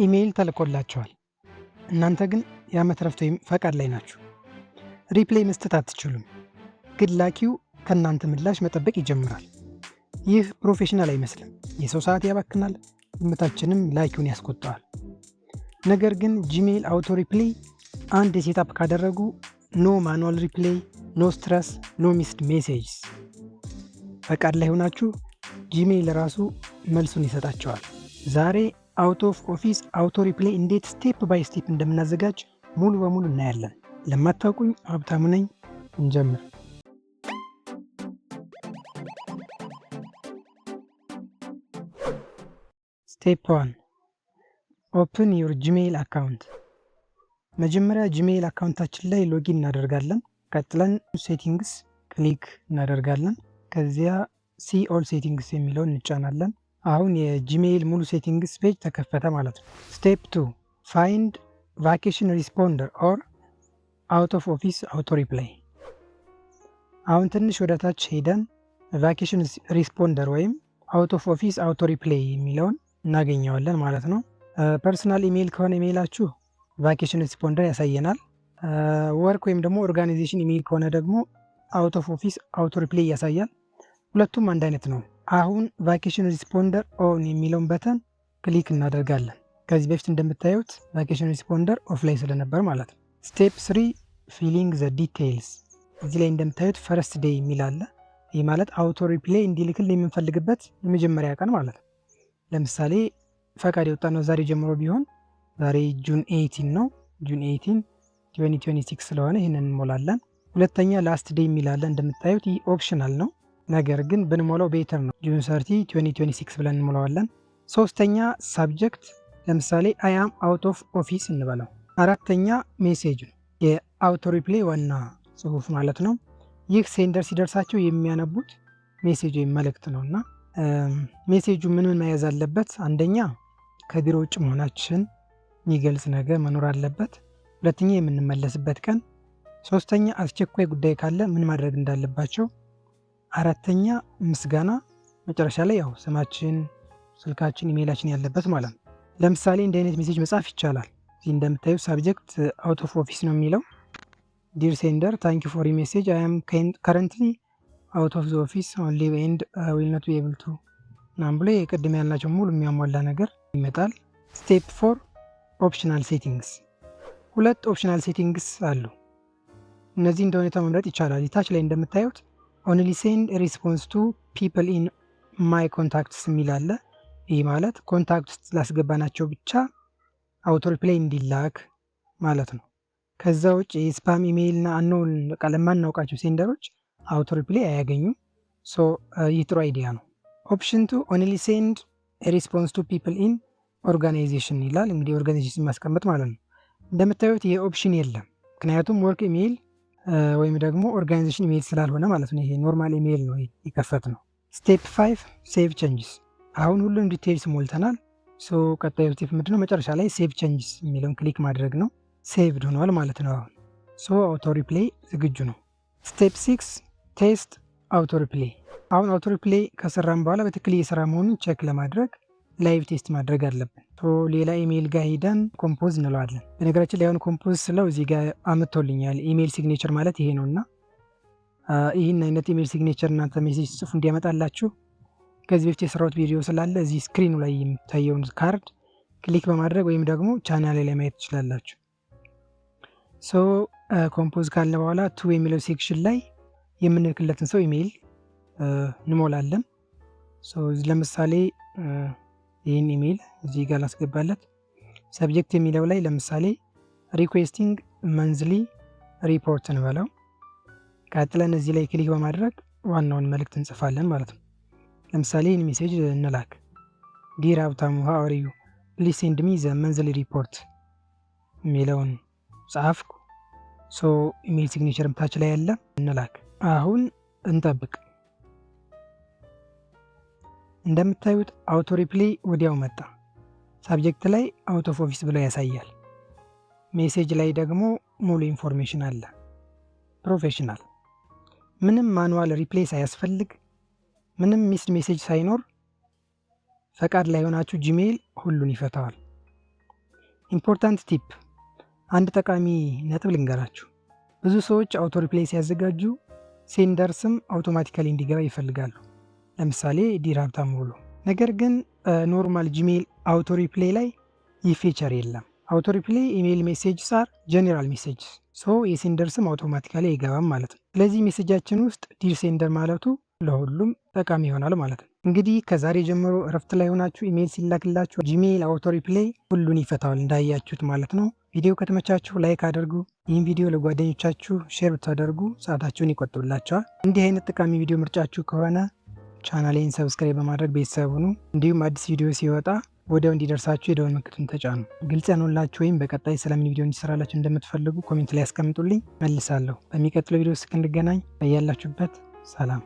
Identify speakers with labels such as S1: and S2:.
S1: ኢሜይል ተልኮላቸዋል። እናንተ ግን የዓመት ረፍት ወይም ፈቃድ ላይ ናችሁ። ሪፕሌይ መስጠት አትችሉም። ግን ላኪው ከእናንተ ምላሽ መጠበቅ ይጀምራል። ይህ ፕሮፌሽናል አይመስልም። የሰው ሰዓት ያባክናል፣ ዝምታችንም ላኪውን ያስቆጠዋል። ነገር ግን ጂሜይል አውቶ ሪፕሌይ አንድ የሴታፕ ካደረጉ ኖ ማኑዋል ሪፕሌይ፣ ኖ ስትረስ፣ ኖ ሚስድ ሜሴጅስ። ፈቃድ ላይ ሆናችሁ ጂሜይል ራሱ መልሱን ይሰጣቸዋል። ዛሬ አውት ኦፍ ኦፊስ አውቶ ሪፕሌይ እንዴት ስቴፕ ባይ ስቴፕ እንደምናዘጋጅ ሙሉ በሙሉ እናያለን። ለማታውቁኝ ሀብታሙ ነኝ። እንጀምር። ስቴፕ 1 ኦፕን ዩር ጂሜይል አካውንት። መጀመሪያ ጂሜይል አካውንታችን ላይ ሎጊን እናደርጋለን። ቀጥለን ሴቲንግስ ክሊክ እናደርጋለን። ከዚያ ሲ ኦል ሴቲንግስ የሚለውን እንጫናለን። አሁን የጂሜይል ሙሉ ሴቲንግስ ፔጅ ተከፈተ ማለት ነው። ስቴፕ 2 ፋይንድ ቫኬሽን ሪስፖንደር ኦር አውት ኦፍ ኦፊስ አውቶ ሪፕላይ። አሁን ትንሽ ወደ ታች ሄደን ቫኬሽን ሪስፖንደር ወይም አውት ኦፍ ኦፊስ አውቶ ሪፕላይ የሚለውን እናገኘዋለን ማለት ነው። ፐርሰናል ኢሜይል ከሆነ ኢሜይላችሁ ቫኬሽን ሪስፖንደር ያሳየናል። ወርክ ወይም ደግሞ ኦርጋናይዜሽን ኢሜይል ከሆነ ደግሞ አውት ኦፍ ኦፊስ አውቶ ሪፕላይ ያሳያል። ሁለቱም አንድ አይነት ነው። አሁን ቫኬሽን ሪስፖንደር ኦን የሚለውን በተን ክሊክ እናደርጋለን። ከዚህ በፊት እንደምታዩት ቫኬሽን ሪስፖንደር ኦፍ ላይ ስለነበር ማለት ነው። ስቴፕ 3 ፊሊንግ ዘ ዲቴይልስ። እዚህ ላይ እንደምታዩት ፈርስት ዴይ የሚል አለ። ይህ ማለት አውቶ ሪፕሌይ እንዲልክል የምንፈልግበት የመጀመሪያ ቀን ማለት ነው። ለምሳሌ ፈቃድ የወጣ ነው ዛሬ ጀምሮ ቢሆን ዛሬ ጁን 18 ነው። ጁን 18 2026 ስለሆነ ይህንን እንሞላለን። ሁለተኛ ላስት ዴይ የሚል አለ። እንደምታዩት ይህ ኦፕሽናል ነው፣ ነገር ግን ብንሞላው ቤተር ነው። ጁን 30 2026 ብለን እንሞላዋለን። ሶስተኛ ሳብጀክት፣ ለምሳሌ አይ አም አውት ኦፍ ኦፊስ እንበለው። አራተኛ ሜሴጅ ነው፣ የአውቶ ሪፕሌይ ዋና ጽሁፍ ማለት ነው። ይህ ሴንደር ሲደርሳቸው የሚያነቡት ሜሴጅ ወይም መልእክት ነው እና ሜሴጁ ምን መያዝ አለበት? አንደኛ ከቢሮ ውጭ መሆናችን የሚገልጽ ነገር መኖር አለበት። ሁለተኛ የምንመለስበት ቀን። ሶስተኛ አስቸኳይ ጉዳይ ካለ ምን ማድረግ እንዳለባቸው። አራተኛ ምስጋና። መጨረሻ ላይ ያው ስማችን፣ ስልካችን፣ ኢሜይላችን ያለበት ማለት ነው። ለምሳሌ እንዲህ አይነት ሜሴጅ መጻፍ ይቻላል። እዚህ እንደምታዩ ሳብጀክት አውት ኦፍ ኦፊስ ነው የሚለው። ዲር ሴንደር ታንክ ዩ ፎር ዩር ሜሴጅ አይ አም ከረንትሊ አውት ኦፍ ዘ ኦፊስ ኦን ሊቭ ኤንድ ዊል ኖት ቢ ኤብል ቱ ምናምን ብሎ የቅድም ያልናቸው ሙሉ የሚያሟላ ነገር ይመጣል። ስቴፕ 4 ኦፕሽናል ሴቲንግስ። ሁለት ኦፕሽናል ሴቲንግስ አሉ። እነዚህ እንደ ሁኔታ መምረጥ ይቻላል። ታች ላይ እንደምታዩት ኦንሊ ሴንድ ሪስፖንስ ቱ ፒፕል ኢን ማይ ኮንታክትስ የሚል አለ። ይህ ማለት ኮንታክት ውስጥ ላስገባናቸው ብቻ አውቶ ሪፕላይ እንዲላክ ማለት ነው። ከዛ ውጭ የስፓም ኢሜይል እና አኖን ለማናውቃቸው ሴንደሮች አውቶ ሪፕላይ አያገኙም። ይህ ጥሩ አይዲያ ነው። ኦፕሽን 2 ኦንሊ ሴንድ ሪስፖንስ ቱ ፒፕል ኢን ኦርጋናይዜሽን ይላል። እንግዲህ ኦርጋናይዜሽን ማስቀመጥ ማለት ነው። እንደምታዩት ይሄ ኦፕሽን የለም፣ ምክንያቱም ወርክ ኢሜይል ወይም ደግሞ ኦርጋናይዜሽን ኢሜይል ስላልሆነ ማለት ነው። ይሄ ኖርማል ኢሜይል ነው የከፈት ነው። ስቴፕ 5 ሴቭ ቼንጅስ። አሁን ሁሉም ዲቴይልስ ሞልተናል። ቀጣዩ ስቴፕ ምንድነው? መጨረሻ ላይ ሴቭ ቼንጅስ የሚለውን ክሊክ ማድረግ ነው። ሴቭድ ሆኗል ማለት ነው። አሁን አውቶ ሪፕሌይ ዝግጁ ነው። ስቴፕ 6 ቴስት አውቶ ሪፕሌይ። አሁን አውቶ ሪፕሌይ ከሰራም በኋላ በትክክል እየሰራ መሆኑን ቼክ ለማድረግ ላይቭ ቴስት ማድረግ አለብን። ሌላ ኢሜይል ጋር ሄደን ኮምፖዝ እንለዋለን። በነገራችን ላይ አሁን ኮምፖዝ ስለው እዚህ ጋር አምጥቶልኛል። ኢሜይል ሲግኔቸር ማለት ይሄ ነው እና ይህን አይነት ኢሜይል ሲግኔቸር እናንተ ሜሴጅ ጽፉ እንዲያመጣላችሁ ከዚህ በፊት የሰራሁት ቪዲዮ ስላለ እዚህ ስክሪኑ ላይ የሚታየውን ካርድ ክሊክ በማድረግ ወይም ደግሞ ቻናል ላይ ማየት ትችላላችሁ። ኮምፖዝ ካለ በኋላ ቱ የሚለው ሴክሽን ላይ የምንልክለትን ሰው ኢሜይል እንሞላለን። ለምሳሌ ይህን ኢሜይል እዚህ ጋር ላስገባለት። ሰብጀክት የሚለው ላይ ለምሳሌ ሪኩዌስቲንግ መንዝሊ ሪፖርት እንበለው። ቀጥለን እዚህ ላይ ክሊክ በማድረግ ዋናውን መልእክት እንጽፋለን ማለት ነው። ለምሳሌ ይህን ሜሴጅ እንላክ። ዲር ሀብታሙ ሃው አር ዩ ፕሊዝ ሴንድ ሚ ዘ መንዝሊ ሪፖርት የሚለውን ጻፍኩ። ኢሜይል ሲግኔቸር ታች ላይ ያለ እንላክ። አሁን እንጠብቅ። እንደምታዩት አውቶ ሪፕሌይ ወዲያው መጣ። ሳብጀክት ላይ አውት ኦፍ ኦፊስ ብሎ ያሳያል። ሜሴጅ ላይ ደግሞ ሙሉ ኢንፎርሜሽን አለ። ፕሮፌሽናል፣ ምንም ማኑዋል ሪፕሌይ ሳያስፈልግ፣ ምንም ሚስድ ሜሴጅ ሳይኖር ፈቃድ ላይ ሆናችሁ ጂሜይል ሁሉን ይፈታዋል። ኢምፖርታንት ቲፕ፣ አንድ ጠቃሚ ነጥብ ልንገራችሁ። ብዙ ሰዎች አውቶ ሪፕሌይ ሲያዘጋጁ ሴንደር ስም አውቶማቲካሊ እንዲገባ ይፈልጋሉ። ለምሳሌ ዲር ሀብታሙ ብሎ። ነገር ግን ኖርማል ጂሜል አውቶ ሪፕሌይ ላይ ይህ ፊቸር የለም። አውቶ ሪፕሌይ ኢሜይል ሜሴጅስ አር ጀኔራል ሜሴጅ ሶ የሴንደር ስም አውቶማቲካሊ አይገባም ማለት ነው። ስለዚህ ሜሴጃችን ውስጥ ዲር ሴንደር ማለቱ ለሁሉም ጠቃሚ ይሆናል ማለት ነው። እንግዲህ ከዛሬ ጀምሮ እረፍት ላይ ሆናችሁ ኢሜይል ሲላክላችሁ ጂሜል አውቶ ሪፕሌይ ሁሉን ይፈታዋል እንዳያችሁት ማለት ነው። ቪዲዮ ከተመቻችሁ ላይክ አድርጉ። ይህን ቪዲዮ ለጓደኞቻችሁ ሼር ብታደርጉ ሰዓታችሁን ይቆጥብላቸዋል። እንዲህ አይነት ጠቃሚ ቪዲዮ ምርጫችሁ ከሆነ ቻናሌን ሰብስክራይብ በማድረግ ቤተሰብ ሁኑ። እንዲሁም አዲስ ቪዲዮ ሲወጣ ወዲያው እንዲደርሳችሁ የደወል ምልክቱን ተጫኑ። ግልጽ ያልሆነላችሁ ወይም በቀጣይ ስለምን ቪዲዮ እንዲሰራላችሁ እንደምትፈልጉ ኮሜንት ላይ ያስቀምጡልኝ፣ መልሳለሁ። በሚቀጥለው ቪዲዮ እስክንገናኝ በያላችሁበት ሰላም።